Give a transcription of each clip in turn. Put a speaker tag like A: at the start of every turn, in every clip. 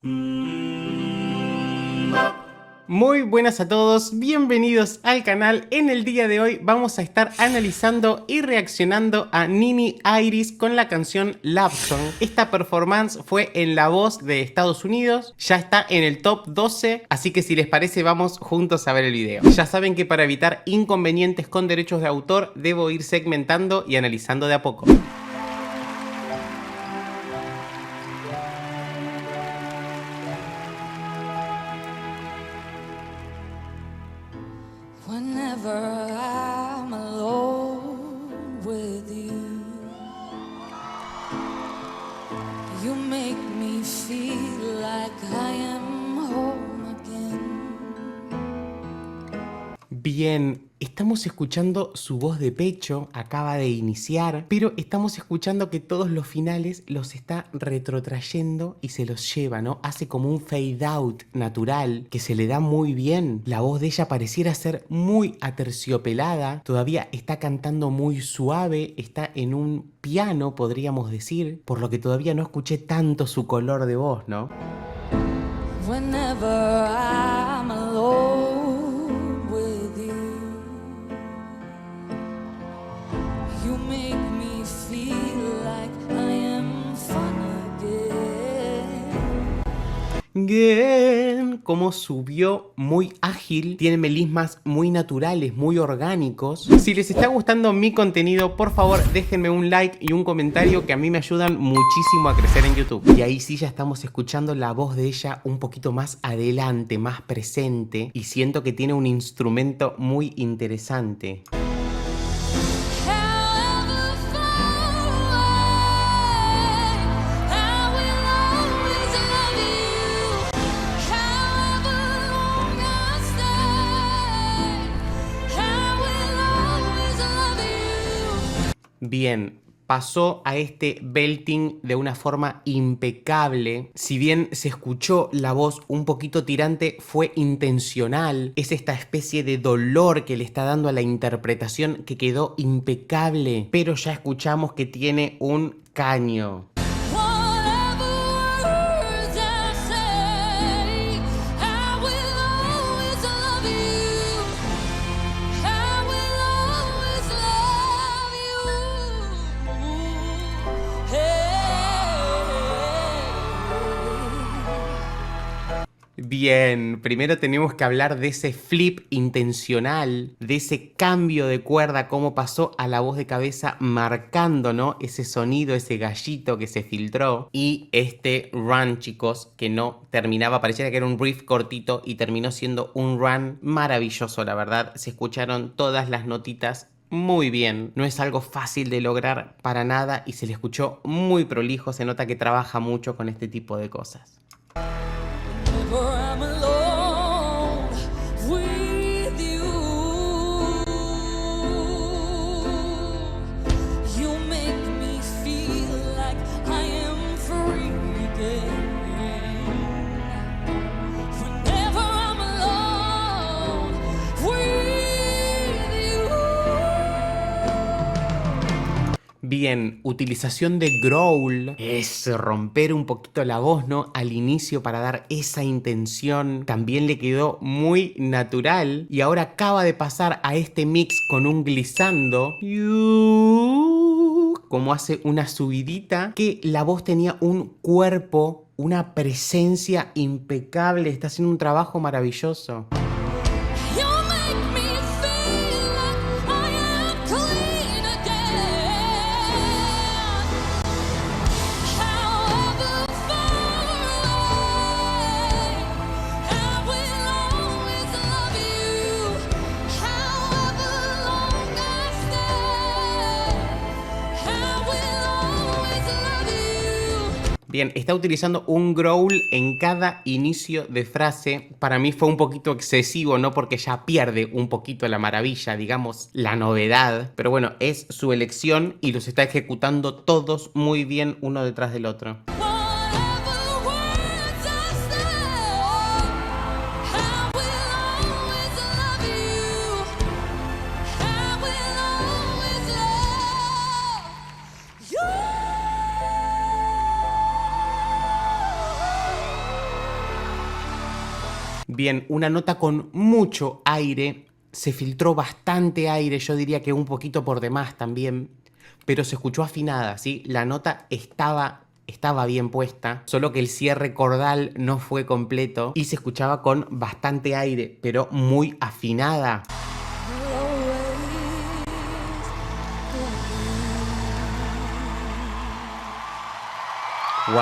A: Muy buenas a todos, bienvenidos al canal. En el día de hoy vamos a estar analizando y reaccionando a Nini Iris con la canción Love Song. Esta performance fue en La Voz de Estados Unidos, ya está en el top 12, así que si les parece vamos juntos a ver el video. Ya saben que para evitar inconvenientes con derechos de autor debo ir segmentando y analizando de a poco.
B: Whenever I'm alone with you, you make me feel like I am home again.
A: Bien, estamos escuchando su voz de pecho, acaba de iniciar, pero estamos escuchando que todos los finales los está retrotrayendo y se los lleva, ¿no? Hace como un fade out natural que se le da muy bien. La voz de ella pareciera ser muy aterciopelada, todavía está cantando muy suave, está en un piano, podríamos decir, por lo que todavía no escuché tanto su color de voz, ¿no?
B: Whenever I'm alone with you, you make me feel like I am fun again.
A: Bien, como subió muy ágil, tiene melismas muy naturales, muy orgánicos. Si les está gustando mi contenido, por favor déjenme un like y un comentario que a mí me ayudan muchísimo a crecer en YouTube. Y ahí sí ya estamos escuchando la voz de ella un poquito más adelante, más presente, y siento que tiene un instrumento muy interesante.
B: However far away, I will always love you. However long I stay, I will always love you.
A: Bien, pasó a este belting de una forma impecable. Si bien se escuchó la voz un poquito tirante, fue intencional. Es esta especie de dolor que le está dando a la interpretación que quedó impecable. Pero ya escuchamos que tiene un caño.
B: Whatever words I say, I will always love you. I will always love you. Hey.
A: Bien, primero tenemos que hablar de ese flip intencional, de ese cambio de cuerda, cómo pasó a la voz de cabeza marcando, ¿no? Ese sonido, ese gallito que se filtró. Y este run, chicos, que no terminaba, pareciera que era un riff cortito y terminó siendo un run maravilloso, la verdad. Se escucharon todas las notitas muy bien, no es algo fácil de lograr para nada y se le escuchó muy prolijo, se nota que trabaja mucho con este tipo de cosas.
B: Whenever I'm alone with you, you make me feel like I am free again. Whenever I'm alone with you.
A: Bien, utilización de growl, es romper un poquito la voz, ¿no? Al inicio para dar esa intención, también le quedó muy natural. Y ahora acaba de pasar a este mix con un glissando, como hace una subidita, que la voz tenía un cuerpo, una presencia impecable, está haciendo un trabajo maravilloso.
B: You make me feel like I am clean again. However far away, I will always love you. However long I stay, I will always love you.
A: Bien, está utilizando un growl en cada inicio de frase. Para mí fue un poquito excesivo, ¿no? Porque ya pierde un poquito la maravilla, digamos, la novedad. Pero bueno, es su elección y los está ejecutando todos muy bien uno detrás del otro.
B: Whatever words I say, I will always love you. I will always love you.
A: Bien, una nota con mucho aire. Se filtró bastante aire, yo diría que un poquito por demás también. Pero se escuchó afinada, ¿sí? La nota estaba bien puesta, solo que el cierre cordal no fue completo y se escuchaba con bastante aire, pero muy afinada. ¡Wow!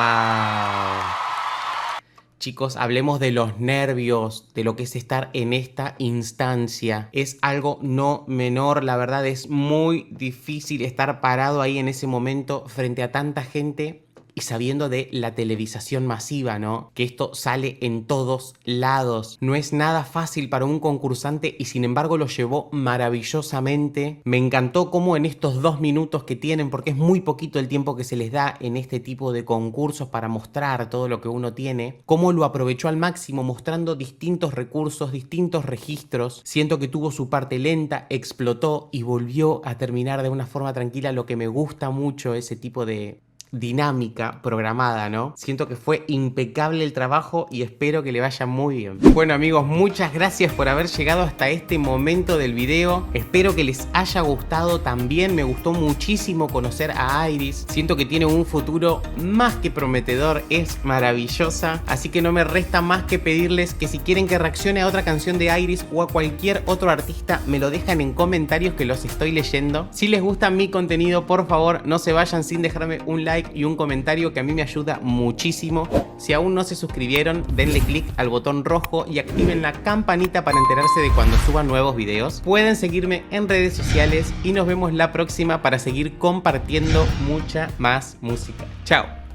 A: Chicos, hablemos de los nervios, de lo que es estar en esta instancia. Es algo no menor, la verdad es muy difícil estar parado ahí en ese momento frente a tanta gente y sabiendo de la televisación masiva, ¿no? Que esto sale en todos lados. No es nada fácil para un concursante y sin embargo lo llevó maravillosamente. Me encantó cómo en estos 2 minutos que tienen, porque es muy poquito el tiempo que se les da en este tipo de concursos para mostrar todo lo que uno tiene, cómo lo aprovechó al máximo mostrando distintos recursos, distintos registros. Siento que tuvo su parte lenta, explotó y volvió a terminar de una forma tranquila, lo que me gusta mucho ese tipo de dinámica programada, ¿no? Siento que fue impecable el trabajo y espero que le vaya muy bien. Bueno amigos, muchas gracias por haber llegado hasta este momento del video. Espero que les haya gustado también. Me gustó muchísimo conocer a Iris. Siento que tiene un futuro más que prometedor. Es maravillosa. Así que no me resta más que pedirles que si quieren que reaccione a otra canción de Iris o a cualquier otro artista, me lo dejan en comentarios que los estoy leyendo. Si les gusta mi contenido, por favor, no se vayan sin dejarme un like y un comentario que a mí me ayuda muchísimo. Si aún no se suscribieron, denle click al botón rojo y activen la campanita para enterarse de cuando suban nuevos videos. Pueden seguirme en redes sociales y nos vemos la próxima para seguir compartiendo mucha más música. Chao.